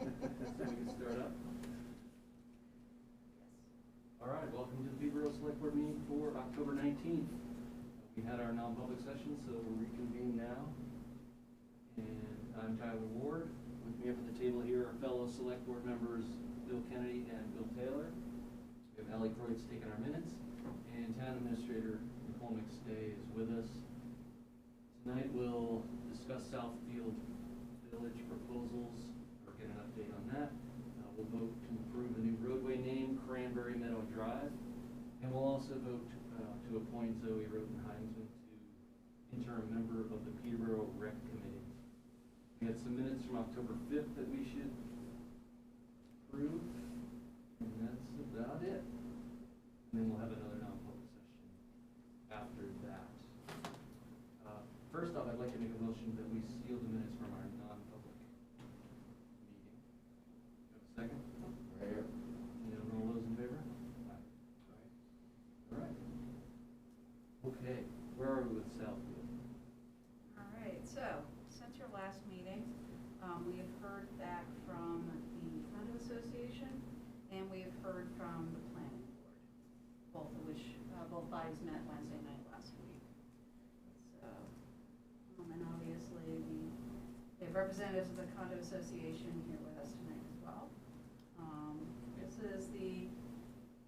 So we can start up. Yes. All right, welcome to the Peterborough Select Board meeting for October 19th. We had our non-public session, so we'll reconvene now. And I'm Tyler Ward. With me up at the table here are fellow Select Board members Bill Kennedy and Bill Taylor. We have Elec taking our minutes, and Town Administrator Nicole McStay is with us. Tonight we'll discuss Southfield Village proposals, or get an update on that. We'll vote to approve the new roadway name, Cranberry Meadow Drive. And we'll also vote to appoint Zoe Wroten-Heinzmann to interim member of the Peterborough Rec Committee. We had some minutes from October 5th that we should approve, and that's about it. And then we'll have another non-public session after that. First off, I'd like to make a motion that we seal the minutes from our non-public meeting. Do you have a second? Right here. And all those in favor? Aye. All right. Okay, where are we with Southfield? All right, so since your last meeting, we have heard back from the condo association, and we have heard from the planning board, both of which, both bodies met Wednesday night last week. So, and obviously we have representatives of the condo association here with us tonight as well. This is the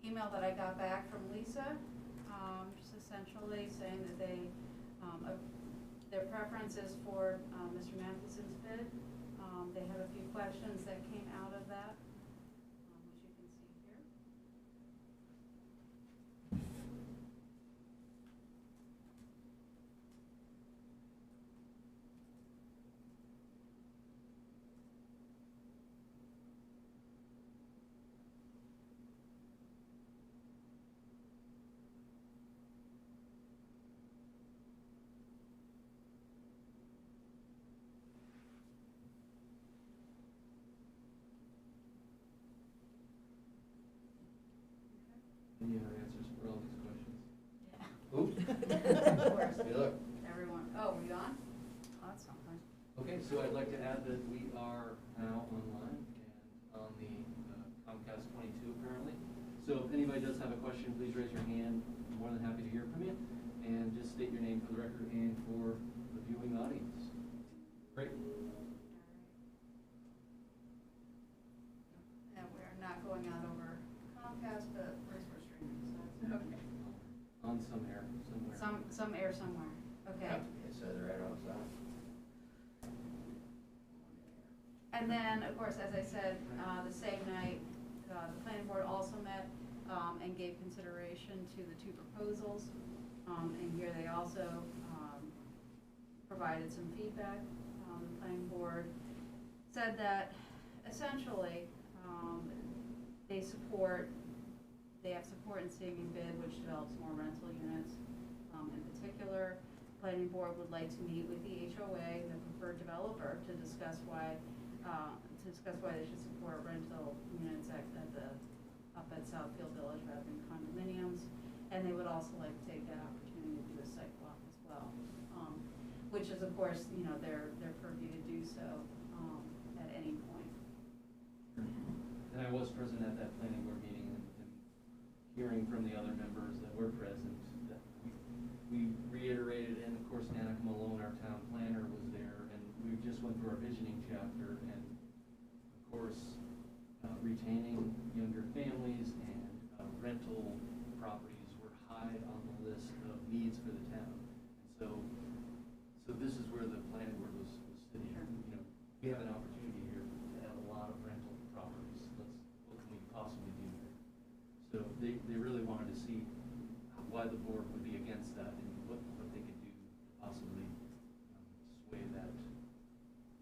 email that I got back from Lisa, just essentially saying that they, their preference is for Mr. Matheson's bid. They have a few questions that came out of that, which you can see here. Any other answers for all these questions? Yeah. Oops. Of course. Hey, look. Everyone, oh, were you on? Oh, that's something. Okay, so I'd like to add that we are now online and on the Comcast 22 apparently. So if anybody does have a question, please raise your hand. I'm more than happy to hear from you. And just state your name for the record and for the viewing audience. Great. And we're not going out over Comcast, but at least we're streaming, so that's okay. On some air, somewhere. Some air somewhere, okay. It says right outside. And then, of course, as I said, the same night, the planning board also met and gave consideration to the two proposals. And here they also provided some feedback. The planning board said that essentially they have support in seeing a bid which develops more rental units. In particular, the planning board would like to meet with the HOA, the preferred developer, to discuss why they should support rental units up at Southfield Village rather than condominiums. And they would also like to take that opportunity to do a site walk as well, which is, of course, their purview to do so at any point. And I was present at that planning board meeting and hearing from the other members that were present, that we reiterated, and of course Annika Malone, our town planner, was there, and we just went through our visioning chapter, and of course retaining younger families and rental properties were high on the list of needs for the town. And so this is where the planning board was sitting. Sure. We have an opportunity here to have a lot of rental properties. What can we possibly do here? So they really wanted to see why the board would be against that and what they could do to possibly sway that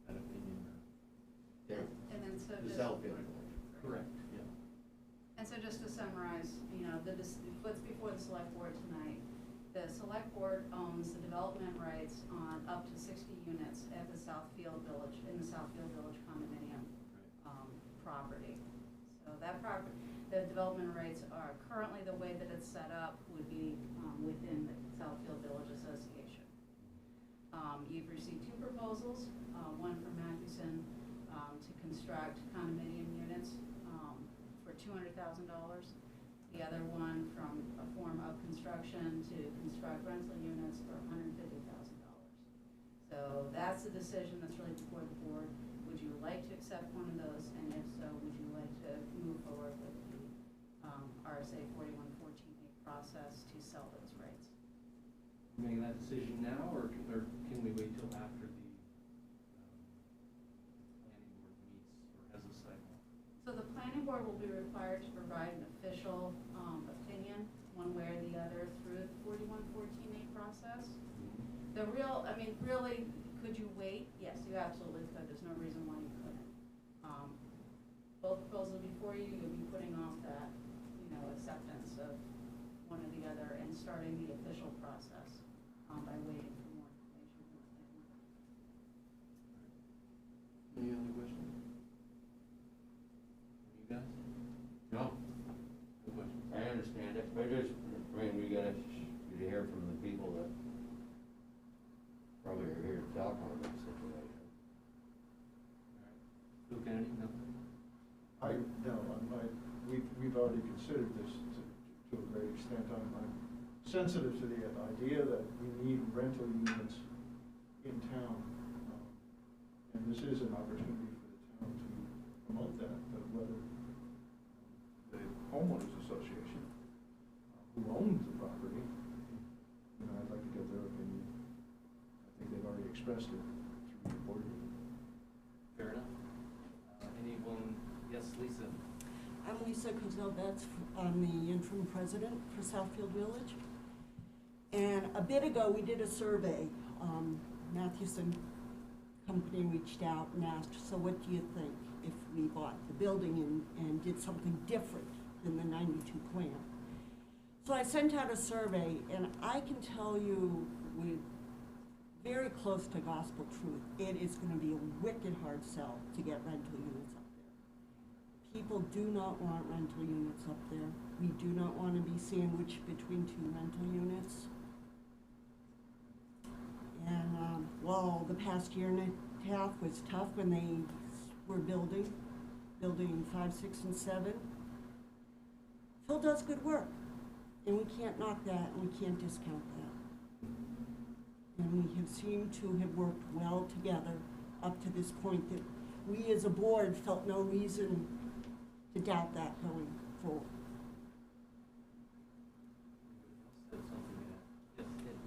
opinion. There. And then so The just. Southfield. Correct, yeah. And so just to summarize, what's before the select board tonight, the select board owns the development rights on up to 60 units at the Southfield Village, in the Southfield Village condominium property. So that property, the development rights are currently, the way that it's set up would be within the Southfield Village Association. You've received two proposals, one from Mathewson to construct condominium units for $200,000. The other one from a form of construction to construct rental units for $150,000. So that's the decision that's really before the board. Would you like to accept one of those? And if so, would you like to move forward with the RSA 4114A process to sell those rights? Making that decision now, or can we wait till after the planning board meets or has a cycle? So the planning board will be required to provide an official opinion, one way or the other, through the 4114A process. The real, I mean, really, could you wait? Yes, you absolutely could. There's no reason why you couldn't. Both proposals before you, you'll be putting off that, acceptance of one or the other and starting the official process by waiting for more information from the planning board. Any other questions? You guys? No, No questions? I understand it, but we gotta hear from the people that probably are here to talk on that situation. Phil Kennedy, no? We've already considered this to a great extent. I'm sensitive to the idea that we need rental units in town. And this is an opportunity for the town to promote that, but whether the homeowners association, who owns the property, I'd like to get their opinion. I think they've already expressed it through the board meeting. Fair enough. Anyone? Yes, Lisa? I'm Lisa Kozel-Betts. I'm the interim president for Southfield Village. And a bit ago, we did a survey. Mathewson Company reached out and asked, so what do you think if we bought the building and did something different than the 92 plan? So I sent out a survey, and I can tell you with very close to gospel truth, it is going to be a wicked hard sell to get rental units up there. People do not want rental units up there. We do not want to be sandwiched between two rental units. And while the past year and a half was tough when they were building 5, 6, and 7, Phil does good work. And we can't knock that, and we can't discount that. And we have seemed to have worked well together up to this point that we as a board felt no reason to doubt that going forward.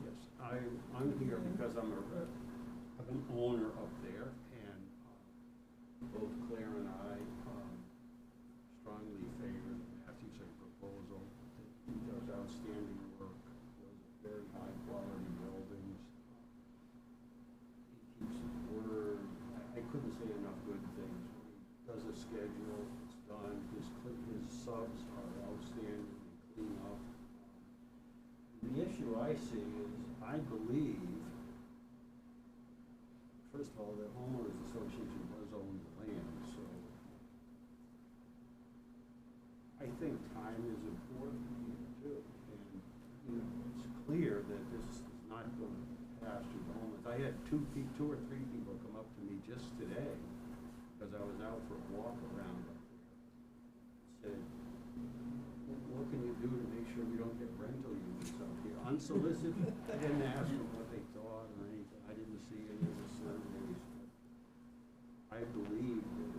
Yes, I'm here because I'm an owner up there, and both Claire and I strongly favor the Mathewson proposal. He does outstanding work, those are very high quality buildings. He keeps his word. I couldn't say enough good things. He does a schedule, it's done. His subs are outstanding, they clean up. The issue I see is, I believe, first of all, the homeowners association does own the land, so I think time is important here too. And, it's clear that this is not going to pass through the homeless. I had two or three people come up to me just today, because I was out for a walk around up there, said, what can you do to make sure we don't get rental units up here? Unsolicited, I didn't ask them what they thought or anything. I didn't see any of the surveys. I believe that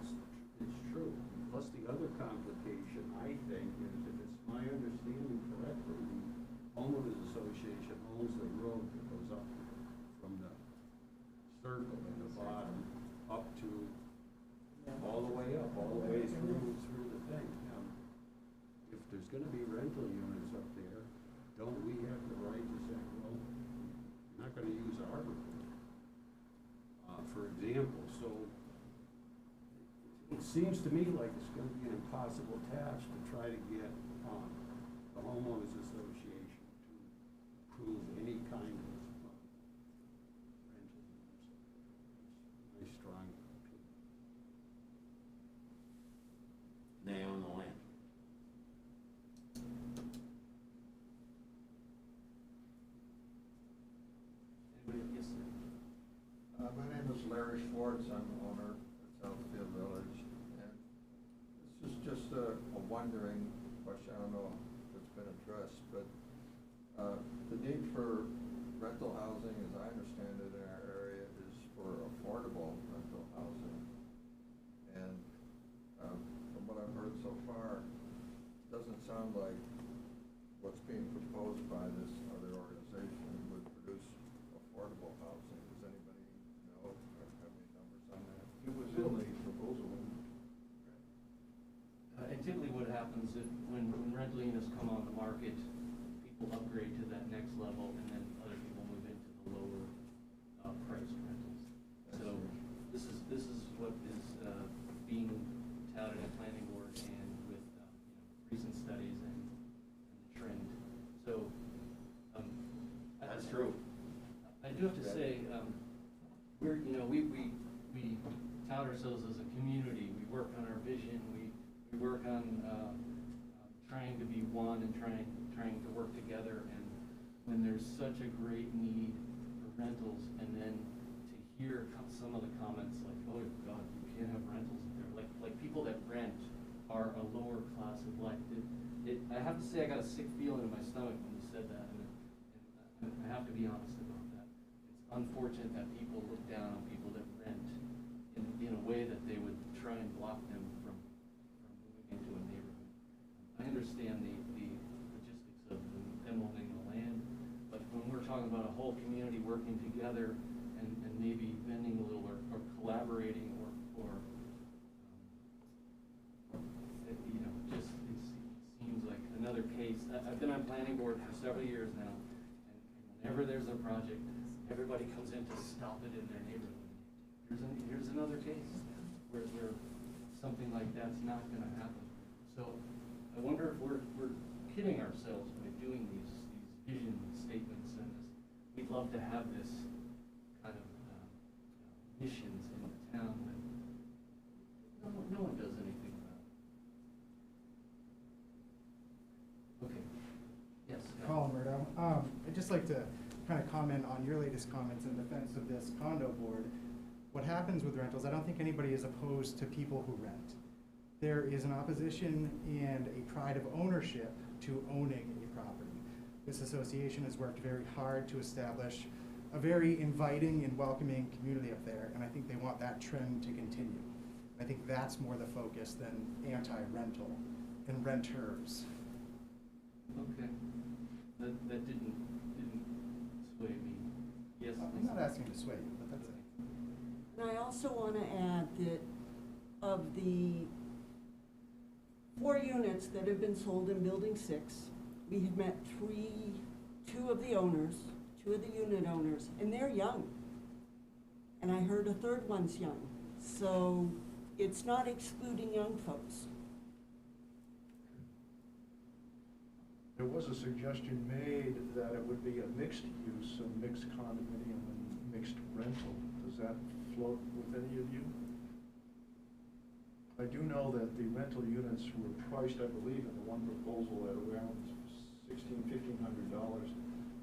it's true. Plus the other complication, I think, is if it's my understanding correctly, the homeowners association owns the road that goes up from the circle at the bottom up to all the way up, all the way through the thing. If there's going to be rental units up there, don't we have the right to say, well, we're not going to use our road, for example? So it seems to me like it's going to be an impossible task to try to get the homeowners association to approve any kind of rental units. That's my strong opinion. They own the land. Anybody? Yes, sir. My name is Larry Schwartz. I'm the owner at Southfield wondering, question, I don't know if it's been addressed, but the need for rental housing, as I understand it in our area, is for affordable rental housing. And from what I've heard so far, it doesn't sound like what's being proposed by this other organization would produce affordable housing. Does anybody know or have any numbers on that? It was in the proposal. And typically what happens is when rental units come on the market, people upgrade to that next level, and then other people move into the lower priced rentals. So this is what is being touted at planning board and with recent studies and the trend. So That's true. I do have to say, we tout ourselves as a community. We work on our vision. We work on trying to be one and trying to work together. And when there's such a great need for rentals, and then to hear some of the comments like, "Oh God, you can't have rentals in there," like people that rent are a lower class of life. I have to say, I got a sick feeling in my stomach when you said that, and I have to be honest about that. It's unfortunate that people look down on people that rent in a way that they would try and block them from moving into a neighborhood. I understand the logistics of them owning the land, but when we're talking about a whole community working together and maybe bending a little or collaborating or just it seems like another case. I've been on planning board for several years now, and whenever there's a project, everybody comes in to stop it in their neighborhood. Here's another case where something like that's not going to happen. So I wonder if we're kidding ourselves by doing these vision statements and this. We'd love to have this kind of missions in the town that no one does anything about. Okay. Yes. Colin Meadow. I'd just like to kind of comment on your latest comments in defense of this condo board. What happens with rentals, I don't think anybody is opposed to people who rent. There is an opposition and a pride of ownership to owning a property. This association has worked very hard to establish a very inviting and welcoming community up there, and I think they want that trend to continue. I think that's more the focus than anti-rental and renters. Okay. That didn't sway me. Yes. I'm not asking to sway you, but that's it. And I also want to add that of the 4 units that have been sold in Building 6, we have met two of the unit owners, and they're young. And I heard a third one's young. So it's not excluding young folks. There was a suggestion made that it would be a mixed use, a mixed condominium and mixed rental. Does that float with any of you? I do know that the rental units were priced, I believe, in the one proposal at around $1,500.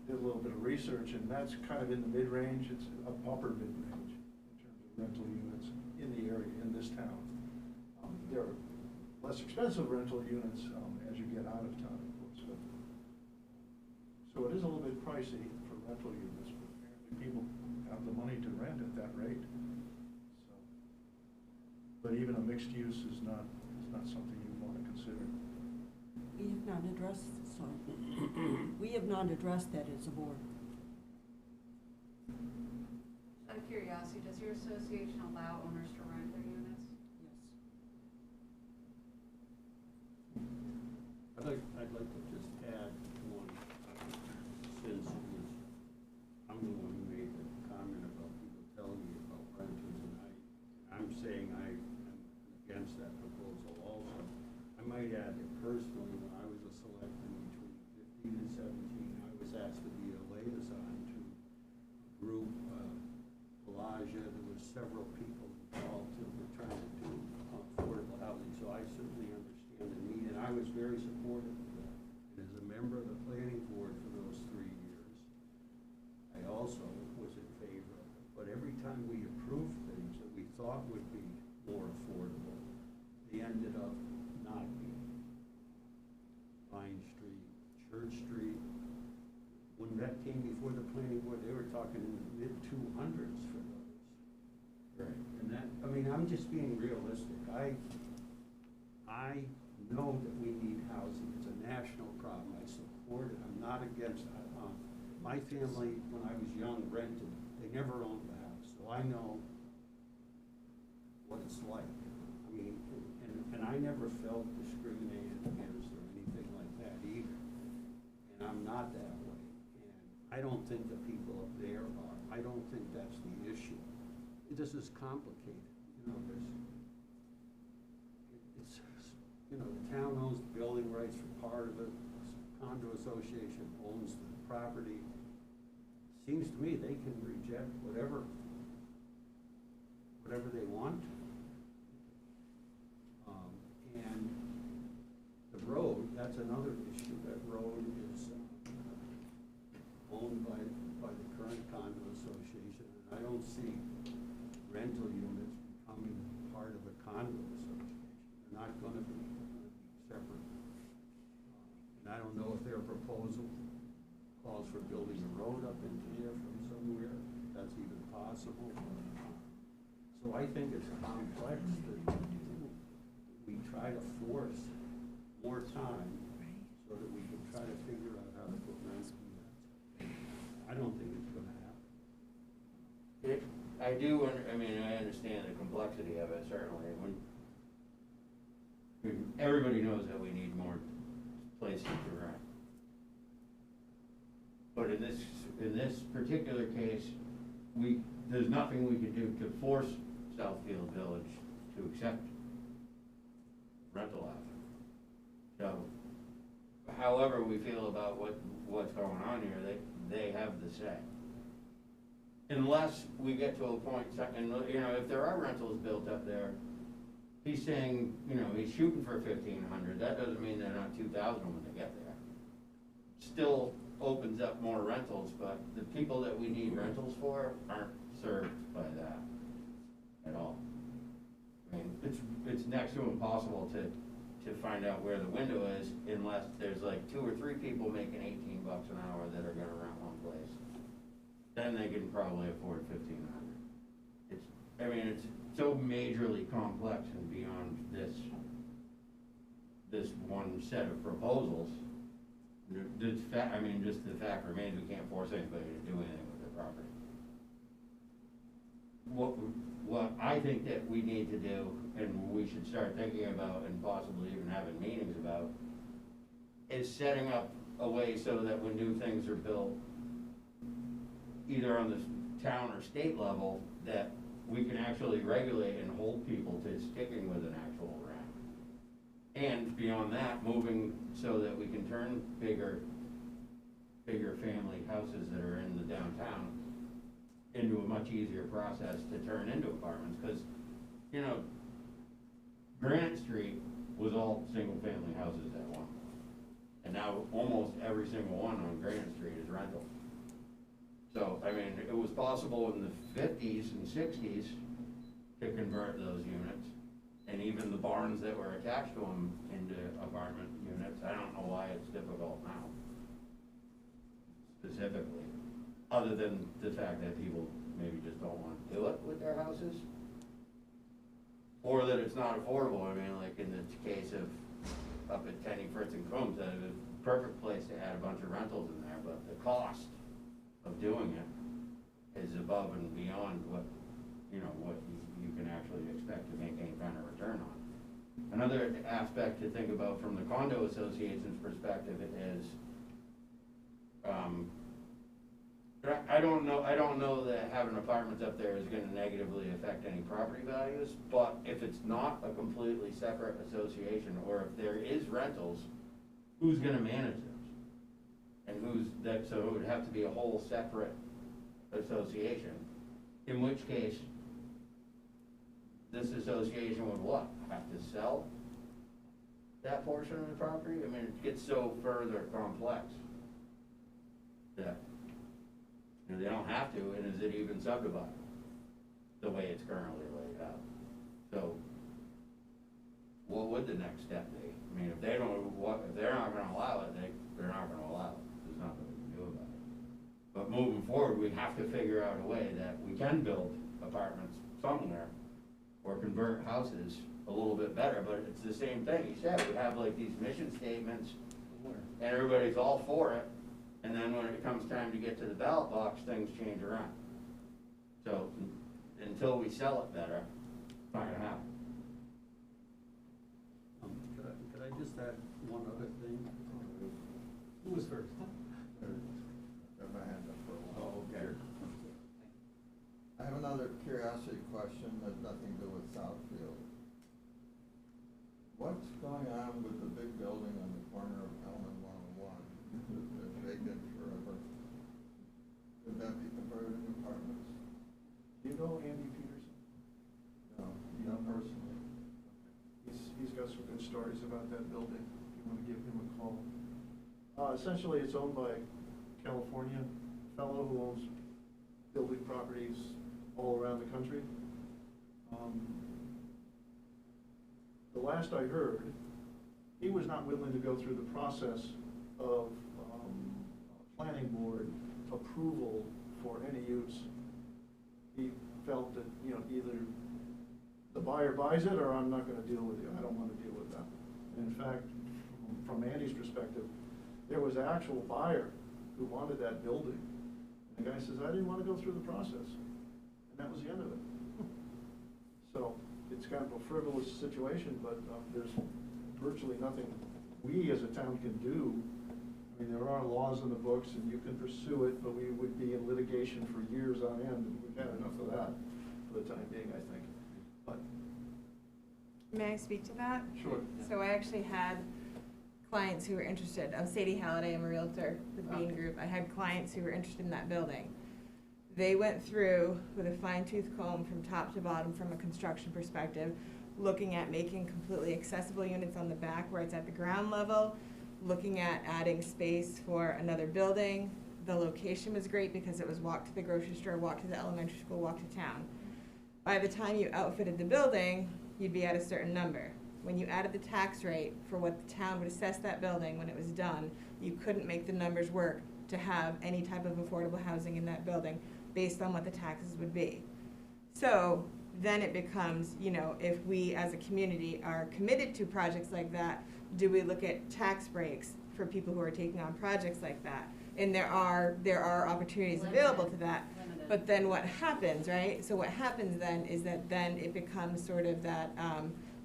Did a little bit of research, and that's kind of in the mid-range. It's upper mid-range in terms of rental units in the area, in this town. There are less expensive rental units as you get out of town, of course. But, so it is a little bit pricey for rental units, but apparently people have the money to rent at that rate. So, but even a mixed use is not something you want to consider. We have not addressed, we have not addressed that as a board. Out of curiosity, does your association allow owners to rent their units? Yes. I'd like to just add one, since it was, I'm the one who made the comment about people telling me about renters, and I'm saying I'm against that proposal also. I might add that personally, when I was a selectman between 15 and 17, I was asked to be a liaison to a group, Pelagia. There were several people involved that were trying to do affordable housing, so I certainly understand the need, and I was very supportive of that. And as a member of the planning board for those 3 years, I also was in favor of it. But every time we approved things that we thought would be more affordable, they ended up not being. Third Street. When that came before the planning board, they were talking in the mid-200s for those. Right. And that, I mean, I'm just being realistic. I know that we need housing. It's a national problem. I support it. I'm not against it. My family, when I was young, rented. They never owned the house, so I know what it's like. I mean, and I never felt discriminated against or anything like that either. And I'm not that way. And I don't think the people up there are. I don't think that's the issue. This is complicated. You know, it's, you know, the town owns the building rights for part of it. Condo association owns the property. Seems to me they can reject whatever they want. And the road, that's another issue. That road is owned by the current condo association. And I don't see rental units becoming part of a condo association. They're not going to be separate. And I don't know if their proposal calls for building a road up into here from somewhere, if that's even possible. So I think it's complex that we try to force more time so that we can try to figure out how to put rents in that. I don't think it's gonna happen. I understand the complexity of it, certainly. Everybody knows that we need more places to rent. But in this particular case, there's nothing we can do to force Southfield Village to accept rental housing. So, however we feel about what's going on here, they have the say. Unless we get to a point, and you know, if there are rentals built up there, he's saying, you know, he's shooting for 1,500. That doesn't mean they're not 2,000 when they get there. Still opens up more rentals, but the people that we need rentals for aren't served by that at all. I mean, it's next to impossible to find out where the window is unless there's like 2 or 3 people making $18 an hour that are gonna rent one place. Then they can probably afford 1,500. It's so majorly complex and beyond this one set of proposals. Just the fact remains we can't force anybody to do anything with their property. What I think that we need to do, and we should start thinking about and possibly even having meetings about, is setting up a way so that when new things are built, either on the town or state level, that we can actually regulate and hold people to sticking with an actual rent. And beyond that, moving so that we can turn bigger family houses that are in the downtown into a much easier process to turn into apartments. Because, you know, Granite Street was all single-family houses at one point. And now almost every single one on Granite Street is rental. So, it was possible in the 50s and 60s to convert those units. And even the barns that were attached to them into apartment units. I don't know why it's difficult now, specifically, other than the fact that people maybe just don't want to do it with their houses, or that it's not affordable. Like in the case of up at Tenny, Fritz and Combs, that is a perfect place to add a bunch of rentals in there, but the cost of doing it is above and beyond what you can actually expect to make any kind of return on. Another aspect to think about from the condo association's perspective is, I don't know that having apartments up there is going to negatively affect any property values, but if it's not a completely separate association, or if there is rentals, who's going to manage those? And so it would have to be a whole separate association, in which case this association would what? Have to sell that portion of the property? It gets so further complex that they don't have to, and is it even subdivided the way it's currently laid out? So what would the next step be? If they're not gonna allow it, they're not gonna allow it, there's nothing we can do about it. But moving forward, we have to figure out a way that we can build apartments somewhere, or convert houses a little bit better, but it's the same thing, he said, we have like these mission statements, and everybody's all for it, and then when it comes time to get to the ballot box, things change around. So, until we sell it better, it's not gonna happen. Could I just add one other thing? Who was first? Got my hand up for a while. Oh, okay. I have another curiosity question that has nothing to do with Southfield. What's going on with the big building on the corner of Elm and 101? It's been vacant forever. Could that be converted into apartments? Do you know Andy Peterson? No, not personally. He's got some good stories about that building, if you want to give him a call. Essentially, it's owned by a California fellow who owns building properties all around the country. The last I heard, he was not willing to go through the process of planning board approval for any use. He felt that, you know, either the buyer buys it or I'm not gonna deal with you, I don't wanna deal with that. And in fact, from Andy's perspective, there was an actual buyer who wanted that building. And the guy says, I didn't wanna go through the process. And that was the end of it. So, it's kind of a frivolous situation, but there's virtually nothing we as a town can do. I mean, there are laws in the books and you can pursue it, but we would be in litigation for years on end, and we've had enough of that for the time being, I think. But May I speak to that? Sure. So I actually had clients who were interested. I'm Sadie Halliday, I'm a realtor with Bean Group. I had clients who were interested in that building. They went through with a fine-tooth comb from top to bottom from a construction perspective, looking at making completely accessible units on the back where it's at the ground level, looking at adding space for another building. The location was great because it was walk to the grocery store, walk to the elementary school, walk to town. By the time you outfitted the building, you'd be at a certain number. When you added the tax rate for what the town would assess that building when it was done, you couldn't make the numbers work to have any type of affordable housing in that building based on what the taxes would be. So then it becomes, you know, if we as a community are committed to projects like that, do we look at tax breaks for people who are taking on projects like that? And there are opportunities available to that. Limited. But then what happens, right? So what happens then is that then it becomes sort of that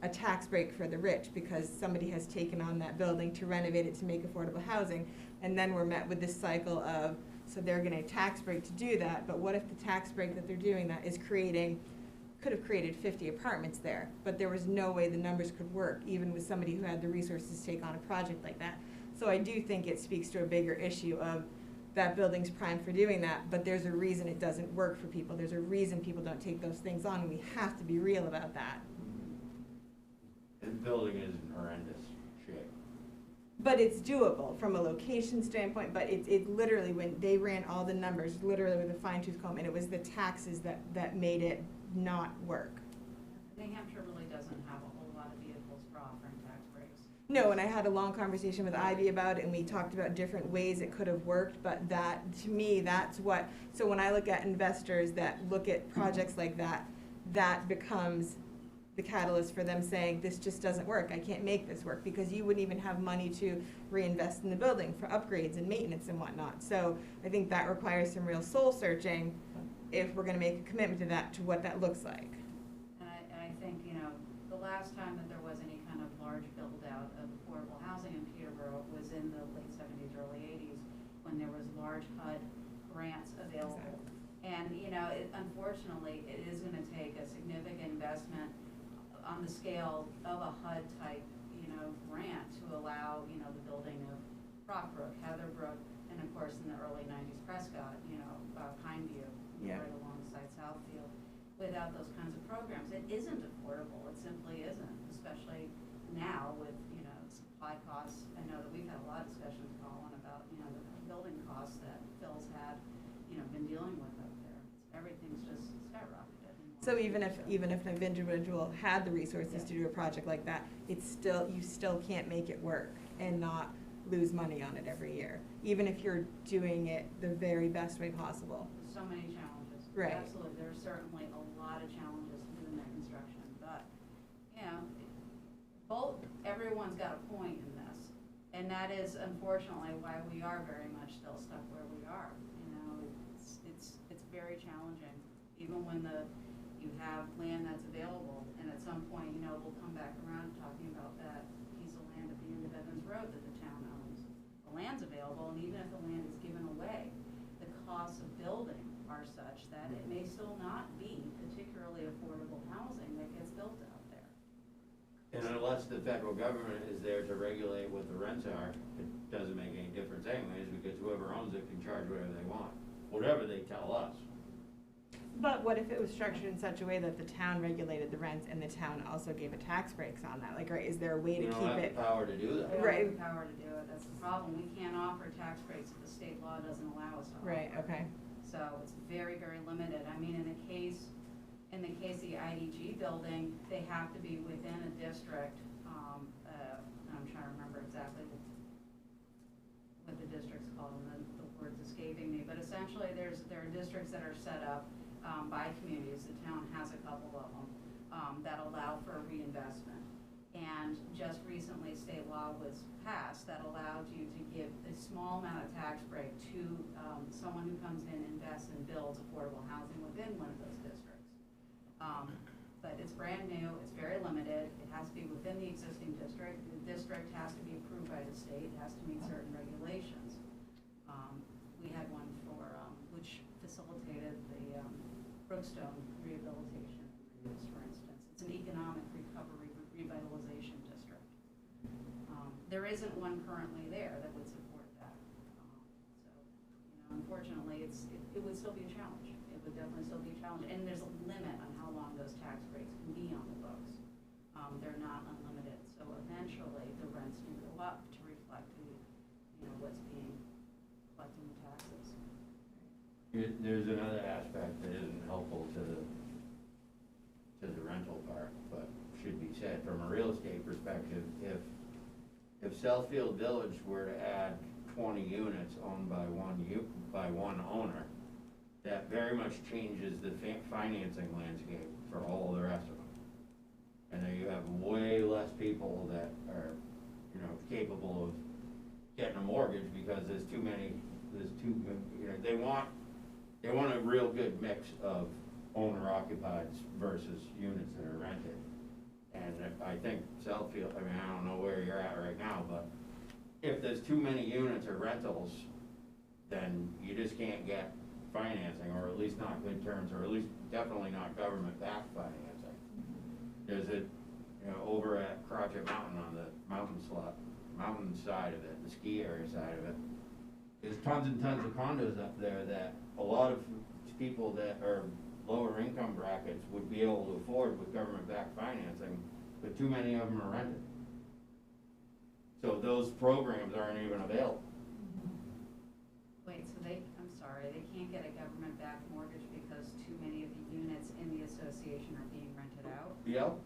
a tax break for the rich because somebody has taken on that building to renovate it to make affordable housing. And then we're met with this cycle of, so they're getting a tax break to do that, but what if the tax break that they're doing that is could have created 50 apartments there, but there was no way the numbers could work, even with somebody who had the resources to take on a project like that. So I do think it speaks to a bigger issue of that building's prime for doing that, but there's a reason it doesn't work for people. There's a reason people don't take those things on, and we have to be real about that. The building is in horrendous shape. But it's doable from a location standpoint, but it literally, when they ran all the numbers, literally with a fine-tooth comb, and it was the taxes that made it not work. New Hampshire really doesn't have a whole lot of vehicles for offering tax breaks. No, and I had a long conversation with Ivy about it, and we talked about different ways it could have worked, but that, to me, that's what, so when I look at investors that look at projects like that, that becomes the catalyst for them saying, this just doesn't work, I can't make this work, because you wouldn't even have money to reinvest in the building for upgrades and maintenance and whatnot. So I think that requires some real soul searching if we're gonna make a commitment to that, to what that looks like. And I think, you know, the last time that there was any kind of large build-out of affordable housing in Peterborough was in the late 70s, early 80s, when there was large HUD grants available. Exactly. And, you know, unfortunately, it is gonna take a significant investment on the scale of a HUD type, you know, grant to allow, you know, the building of Rockbrook, Heatherbrook, and of course in the early 90s Prescott, you know, Pineview, Yeah. right alongside Southfield. Without those kinds of programs, it isn't affordable. It simply isn't, especially now with, you know, supply costs. I know that we've had a lot of discussions, Colin, about, you know, the building costs that Phil's had, you know, been dealing with up there. Everything's just skyrocketed. So even if an individual had the resources to do a project like that, it's still, you still can't make it work and not lose money on it every year, even if you're doing it the very best way possible. So many challenges. Right. Absolutely, there's certainly a lot of challenges to doing that construction, but, you know, everyone's got a point in this. And that is unfortunately why we are very much still stuck where we are. You know, it's very challenging, even when you have land that's available, and at some point, you know, we'll come back around to talking about that piece of land at the end of Evans Road that the town owns. The land's available, and even if the land is given away, the costs of building are such that it may still not be particularly affordable housing that gets built out there. And unless the federal government is there to regulate what the rents are, it doesn't make any difference anyways, because whoever owns it can charge whatever they want, whatever they tell us. But what if it was structured in such a way that the town regulated the rents and the town also gave a tax breaks on that? Like, right, is there a way to We keep don't have it? the power to do that. We don't Right. have the power to do it, that's the problem. We can't offer tax breaks if the state law doesn't allow us to offer. Right, okay. So it's very, very limited. I mean, in the case of the IDG building, they have to be within a district, I'm trying to remember exactly what the district's called, and the word's escaping me, but essentially there are districts that are set up by communities, the town has a couple of them, that allow for reinvestment. And just recently, state law was passed that allowed you to give a small amount of tax break to someone who comes in, invests, and builds affordable housing within one of those districts. But it's brand new, it's very limited, it has to be within the existing district, the district has to be approved by the state, it has to meet certain regulations. We had one which facilitated the Brookstone rehabilitation, for instance. It's an economic recovery revitalization district. There isn't one currently there that would support that. So, you know, unfortunately, it would still be a challenge. It would definitely still be a challenge. And there's a limit on how long those tax breaks can be on the books. They're not unlimited. So eventually, the rents do go up to reflect what's being collected in taxes. There's another aspect that isn't helpful to the rental part, but should be said from a real estate perspective. If Southfield Village were to add 20 units owned by one owner, that very much changes the financing landscape for all the rest of them. And then you have way less people that are, you know, capable of getting a mortgage because they want a real good mix of owner-occupied versus units that are rented. And I think Southfield, I mean, I don't know where you're at right now, but if there's too many units or rentals, then you just can't get financing, or at least not good terms, or at least definitely not government-backed financing. There's over at Crotchet Mountain on the mountain side of it, the ski area side of it, there's tons and tons of condos up there that a lot of people that are lower income brackets would be able to afford with government-backed financing, but too many of them are rented. So those programs aren't even available. Wait, so I'm sorry, they can't get a government-backed mortgage because too many of the units in the association are being rented out? Yep.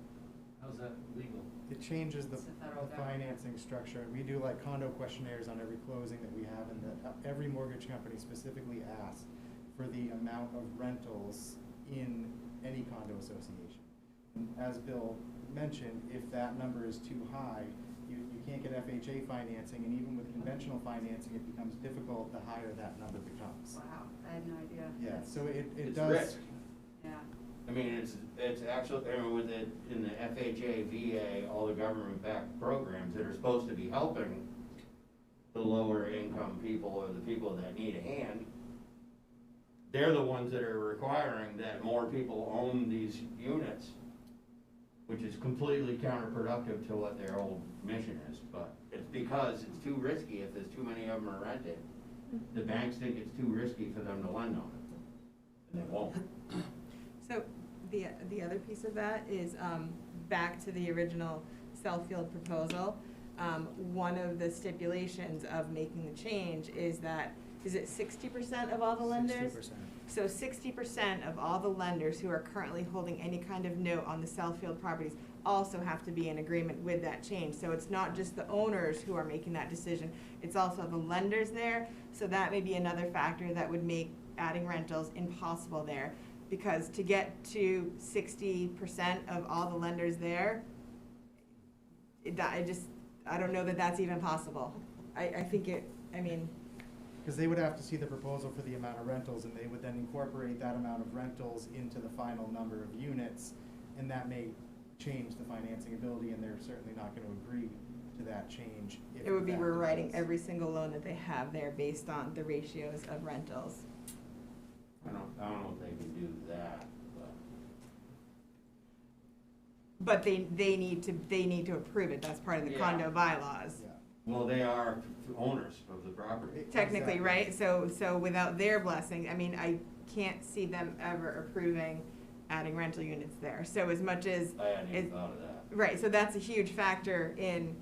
How's that legal? It changes the It's the federal government. financing structure. We do like condo questionnaires on every closing that we have, and every mortgage company specifically asks for the amount of rentals in any condo association. And as Bill mentioned, if that number is too high, you can't get FHA financing, and even with conventional financing, it becomes difficult the higher that number becomes. Wow, I had no idea. Yeah, so it It's does. risk. Yeah. I mean, it's actually, with it, in the FHA, VA, all the government-backed programs that are supposed to be helping the lower income people or the people that need a hand, they're the ones that are requiring that more people own these units, which is completely counterproductive to what their whole mission is. But it's because it's too risky if there's too many of them are rented. The banks think it's too risky for them to lend on it, and they won't. So the other piece of that is back to the original Southfield proposal. One of the stipulations of making the change is that, is it 60% of all the lenders? 60%. So 60% of all the lenders who are currently holding any kind of note on the Southfield properties also have to be in agreement with that change. So it's not just the owners who are making that decision, it's also the lenders there. So that may be another factor that would make adding rentals impossible there. Because to get to 60% of all the lenders there, I don't know that that's even possible. I mean. Because they would have to see the proposal for the amount of rentals, and they would then incorporate that amount of rentals into the final number of units, and that may change the financing ability, and they're certainly not going to agree to that change. If It would be that rewriting does. every single loan that they have there based on the ratios of rentals. I don't know if they can do that, But they need to approve it, that's part of the Yeah. condo bylaws. Yeah. well, they are owners of the property. Technically, Exactly. right? So without their blessing, I mean, I can't see them ever approving adding rental units there. So as much as, I hadn't even it- thought of that. right, so that's a huge factor in,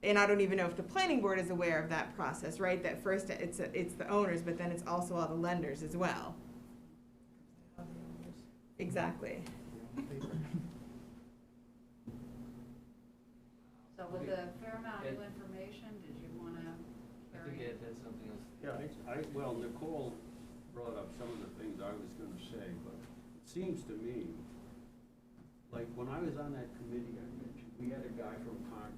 and I don't even know if the planning board is aware of that process, right? That first, it's the owners, but then it's also all the lenders as well. Exactly. So with a fair amount of new information, did you wanna I think carry? Ed had something else. Yeah, well, Nicole brought up some of the things I was gonna say, but it seems to me, like, when I was on that committee I mentioned, we had a guy from Concord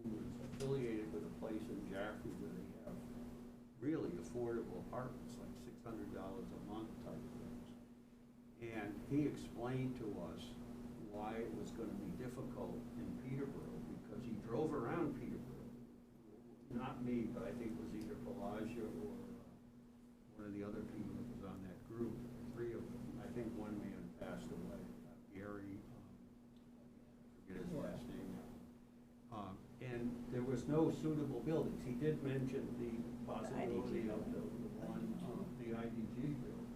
who was affiliated with a place in Jaffrey where they have really affordable apartments, like $600 a month type of things. And he explained to us why it was gonna be difficult in Peterborough, because he drove around Peterborough. Not me, but I think it was either Pelagia or one of the other people that was on that group, three of them. I think one man passed away, Gary, I forget his last name now. And there was no suitable buildings. He did mention the possibility of the one, the IDG building.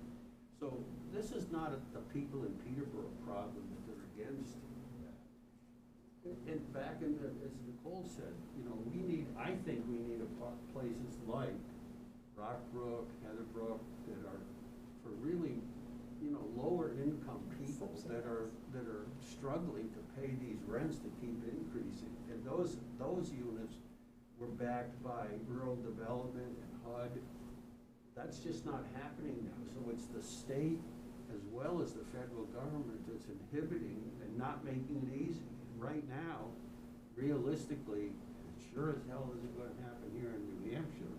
So this is not the people in Peterborough problem that they're against that. And back in the, as Nicole said, you know, I think we need places like Rockbrook, Heatherbrook, that are for really, you know, lower income people that are struggling to pay these rents that keep increasing. And those units were backed by rural development and HUD. That's just not happening now. So it's the state as well as the federal government that's inhibiting and not making it easy. And right now, realistically, it sure as hell isn't gonna happen here in New Hampshire.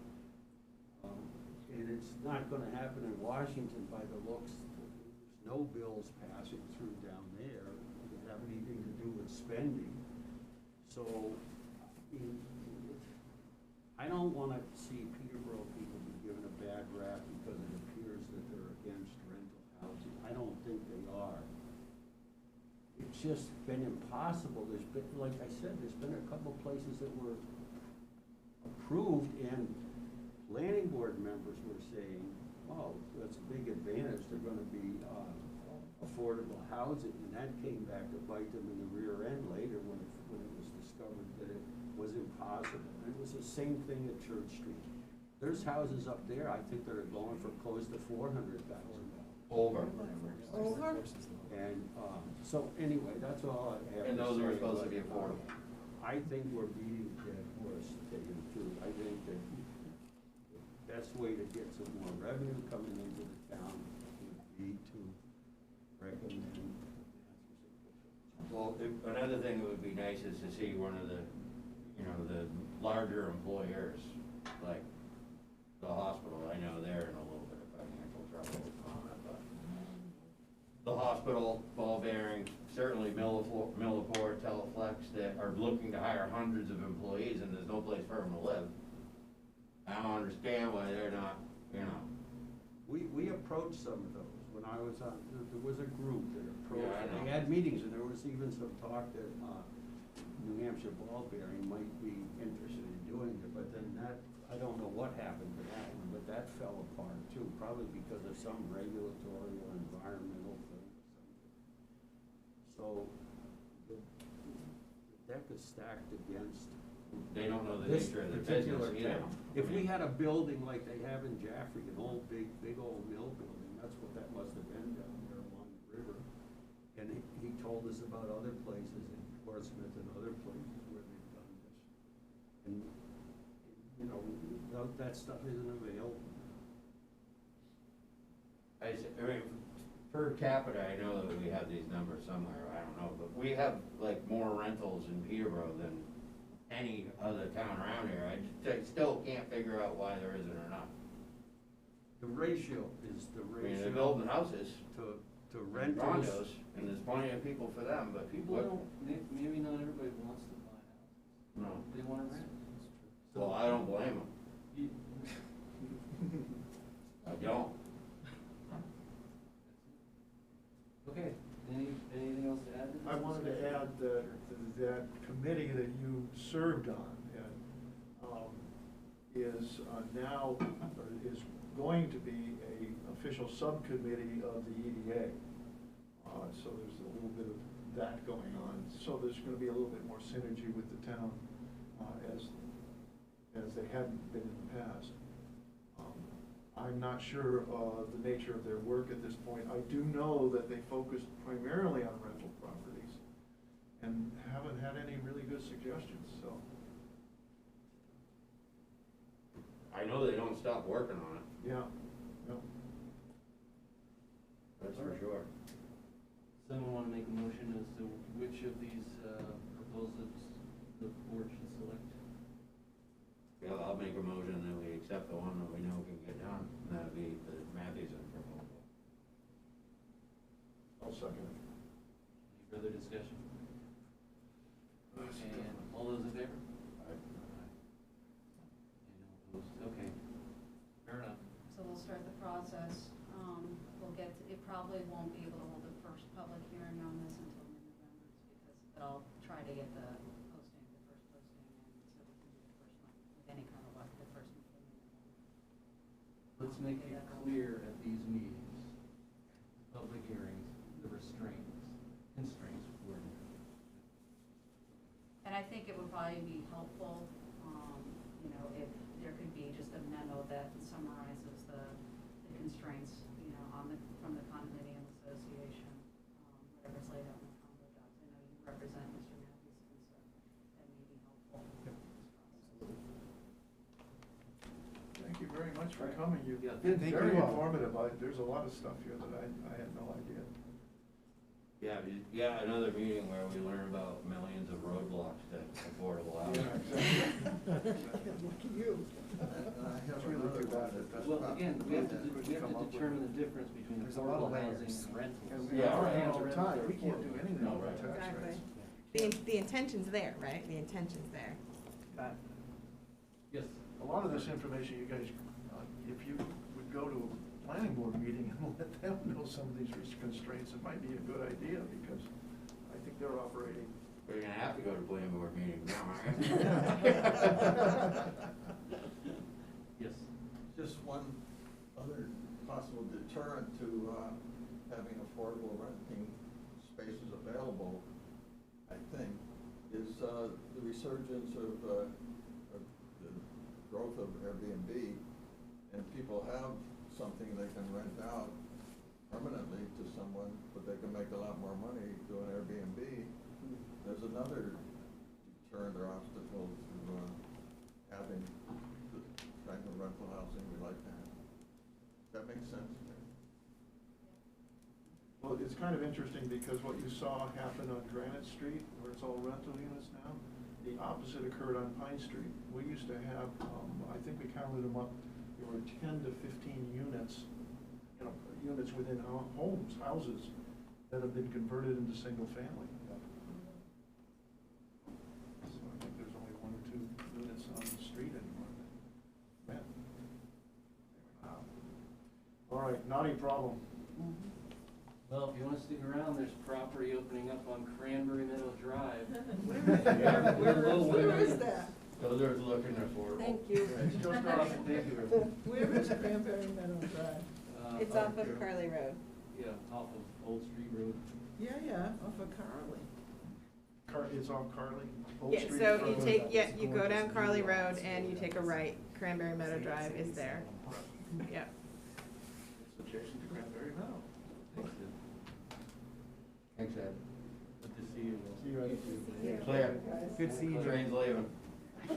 And it's not gonna happen in Washington by the looks. There's no bills passing through down there that have anything to do with spending. So, I don't wanna see Peterborough people be given a bad rap because it appears that they're against rental housing. I don't think they are. It's just been impossible. There's been, like I said, there's been a couple places that were approved and planning board members were saying, oh, that's a big advantage, they're gonna be, affordable housing, and that came back to bite them in the rear end later when it was discovered that it was impossible. And it was the same thing at Church Street. There's houses up there, I think that are going for close to $400,000. Over. Over? And, so anyway, that's all I have. And to those are say supposed to about be it. affordable. I think we're beating a dead horse, to tell you the truth. I think that the best way to get some more revenue coming into the town would be to recommend. Well, another thing that would be nice is to see one of the, you know, the larger employers, like the hospital. I know they're in a little bit of financial trouble on it, but the hospital, ball bearing, certainly Millipore, Teleflex, that are looking to hire hundreds of employees and there's no place for them to live. I don't understand why they're not, you know. We approached some of those when I was on, there was a group that approached, Yeah, I and they know. had meetings, and there was even some talk that, New Hampshire ball bearing might be interested in doing it, but then that, I don't know what happened to that one, but that fell apart too, probably because of some regulatory or environmental thing or something. So, the deck is stacked against They don't know the this nature of their particular business either. town. If we had a building like they have in Jaffrey, an old, big old mill building, that's what that must have been down there along the river. And he told us about other places in Portsmouth and other places where they've done this. And, you know, that stuff isn't available. I mean, per capita, I know that we have these numbers somewhere, I don't know, but we have like more rentals in Peterborough than any other town around here. I still can't figure out why there isn't or not. The ratio is the I mean, ratio. they're building houses, To renters. condos, and there's plenty of people for them, but People don't, maybe not everybody wants to buy houses. No. They wanna rent. Well, I don't blame them. You- I don't. Okay, anything else to add to this? I wanted to add that, that committee that you served on, and, is now, or is going to be a official subcommittee of the EDA. So there's a little bit of that going on, so there's gonna be a little bit more synergy with the town, as they hadn't been in the past. I'm not sure the nature of their work at this point. I do know that they focused primarily on rental properties and haven't had any really good suggestions, so. I know they don't stop working on it, Yeah, no. that's for sure. Someone wanna make a motion as to which of these proposals the board should select? Yeah, I'll make a motion that we accept the one that we know can get done, and that'd be the Matthewson proposal. I'll second it. Any further discussion? And all those in favor? Aye. And no opposed, okay. Fair enough. So we'll start the process. We'll get, it probably won't be able to hold the first public hearing on this until mid-November, because I'll try to get the posting, the first posting, and so we can do the first one, with any kind of luck, the first meeting. Let's make it clear at these meetings, public hearings, the constraints were. And I think it would probably be helpful, you know, if there could be just a memo that summarizes the constraints, you know, from the condominium association, whatever's laid out in the condo docs. I know you represent Mr. Matthewson, so that may be helpful. Thank you very much for Right. coming. You've Yeah, been thank very you all. informative. There's a lot of stuff here that I had no idea. Yeah, another meeting where we learn about millions of roadblocks to affordable housing. Yeah, exactly. Look at you. It's really too bad that that's Well, not. again, we have to couldn't come up with determine it. the difference between There's a lot of affordable housing layers. and rentals. And Yeah, our right. hands are tied. We can't do anything No, with right. tax Exactly. rates. The intention's there, right? The intention's there. But Yes. A lot of this information, you guys, if you would go to a planning board meeting and let them know some of these constraints, it might be a good idea, because I think they're operating. We're gonna have to go to planning board meeting now, aren't we? Yes. Just one other possible deterrent to having affordable renting spaces available, I think, is the resurgence of the growth of Airbnb, and people have something they can rent out permanently to someone, but they can make a lot more money doing Airbnb. There's another deterrent or obstacle to having the kind of rental housing we like to have. Does that make sense? Well, it's kind of interesting, because what you saw happen on Granite Street, where it's all rental units now, the opposite occurred on Pine Street. We used to have, I think we counted them up, there were 10 to 15 units, you know, units within houses that have been converted into single family. So I think there's only 1 or 2 units on the street anymore that rent. All right, naughty problem. Well, if you want to stick around, there's property opening up on Cranberry Meadow Drive. Where is that? Those are looking affordable. Thank you. It's just off of Vancouver. Where is Cranberry Meadow Drive? it's off of Carly Road. Yeah, off of Old Street Road. Yeah, off of Carly. It's on Carly? Old Yeah, Street so from you the- take, you go down Carly Road and you take a right. Cranberry Meadow Drive is there. Yep. It's adjacent to Cranberry Meadow. Thanks, Ed. Thanks, Ed. But the to see you. See you at Clear. Good seeing you. Train's leaving. I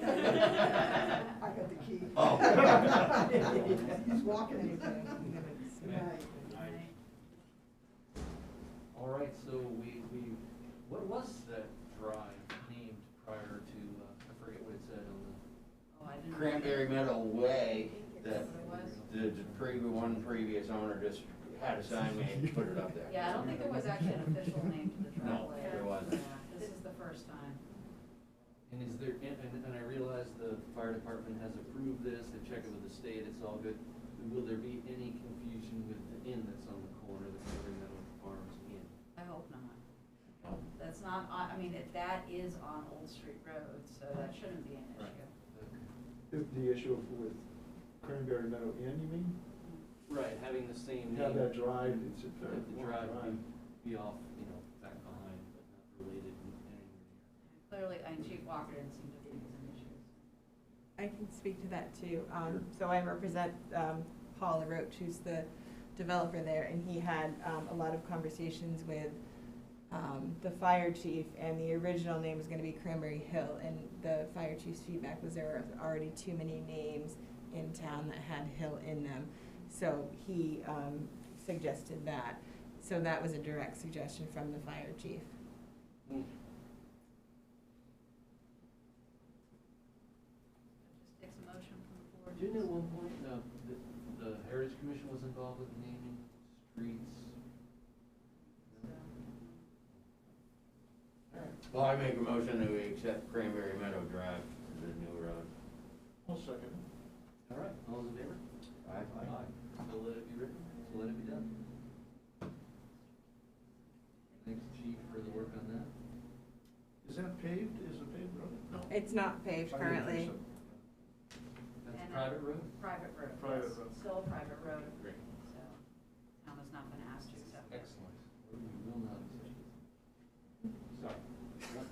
got the key. Oh. He's walking anything. Right. All right, so we, what was that drive named prior to, I forget what it said on the. Oh, I didn't. Cranberry Meadow Way, that That's what it was? the one previous owner just had a sign made and put it up there. Yeah, I don't think there was actually an official name to the No, driveway. there wasn't. Yeah, this is the first time. And is there, and I realize the fire department has approved this, they checked it with the state, it's all good. Will there be any confusion with the inn that's on the corner, the Cranberry Meadow Farms Inn? I hope not. No. That's not, I mean, that is on Old Street Road, so that shouldn't be an Right. issue. The issue with Cranberry Meadow Inn, you mean? Right, having the same name. Have that drive, it's a Have very the long drive drive. be off, back behind, but not related anywhere near. Clearly, Chief Walker didn't seem to think it was an issue. I can speak to that too. So I represent Paul Roach, who's the developer there, and he had a lot of conversations with the fire chief, and the original name was gonna be Cranberry Hill, and the fire chief's feedback was there were already too many names in town that had Hill in them. So he suggested that. So that was a direct suggestion from the fire chief. Hmm. Just takes a motion from the board. Didn't at one point, the Heritage Commission was involved with naming streets? Well, I make a motion that we accept Cranberry Meadow Drive as a new road. I'll second it. All right, all those in favor? Aye. So let it be written, so let it be done. Thanks, Chief, for the work on that. Is that paved? Is it paved road? No. It's not paved I didn't currently. think That's And a private road? Private road. Private yes. road. Still a private road, Great. so town has not been asked to accept it. Excellent. We will not accept it. Sorry,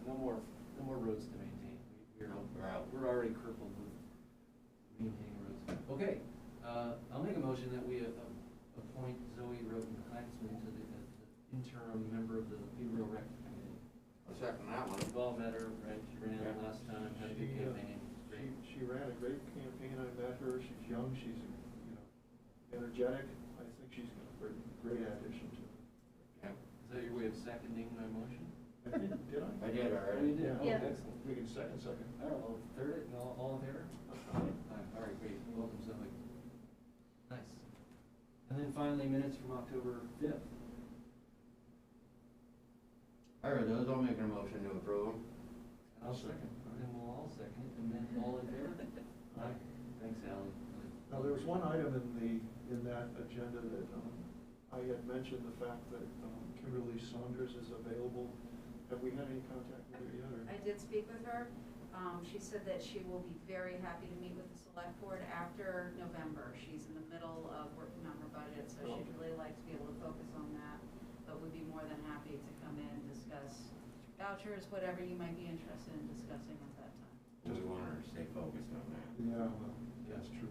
no more roads to maintain. We're out. We're already crippled with maintaining roads. Okay, I'll make a motion that we appoint Zoe Wroten-Heinzmann to the interim member of the Peterborough Rec Committee. I'll second that one. Well, met her, right, she ran Yeah. last time, had a good She, campaign. Great. She ran a great campaign. I met her. She's young. She's, energetic. I think she's a great addition to it. Yeah. Is that your way of seconding my motion? Did I? I did Oh, already. you did? Oh, Yeah. excellent. We can second. I don't know, third, all in favor? All right, great, welcome Zoe. Nice. And then finally, minutes from October 5th. I heard those, I'll make a motion to approve them. I'll second. And we'll all second it, and then all in favor? Aye. Thanks, Ally. Now, there was one item in that agenda that I had mentioned, the fact that Kimberly Saunders is available. Have we had any contact with her yet? Or? I did speak with her. She said that she will be very happy to meet with the select board after November. She's in the middle of working on her budget, so she'd really like to be able to focus on that, but would be more than happy to come in and discuss vouchers, whatever you might be interested in discussing at that time. Do we want her to stay focused on that? Yeah, well, that's true.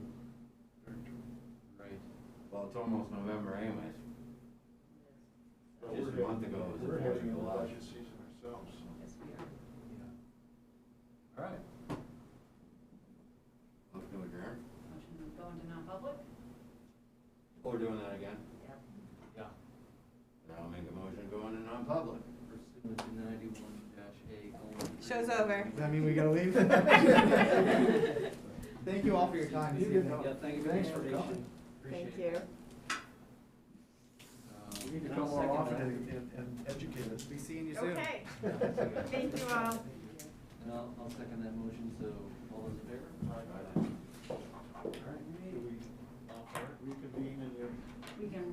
Very true. Right. Well, it's almost November anyways. Well, Just we're a month heading- ago was the We're 4th of heading into July. budget season ourselves. So. Yes, we are. Yeah. All right. Motion to adjourn? Motion to go into non-public? Oh, we're doing that again? Yep. Yeah. Then I'll make a motion to go into non-public. Pursuant to 91-A:3. Show's over. Does that mean we gotta leave? Thank you all for your time this evening. Yeah, thank you for the Thanks for information. coming. Appreciate Thank you. it. You need to And come I'll more second often that. and educate us. Be seeing you soon. Okay. Thank you all. And I'll second that motion, so all those in favor? Aye. All right. Do we reconvene in your? We can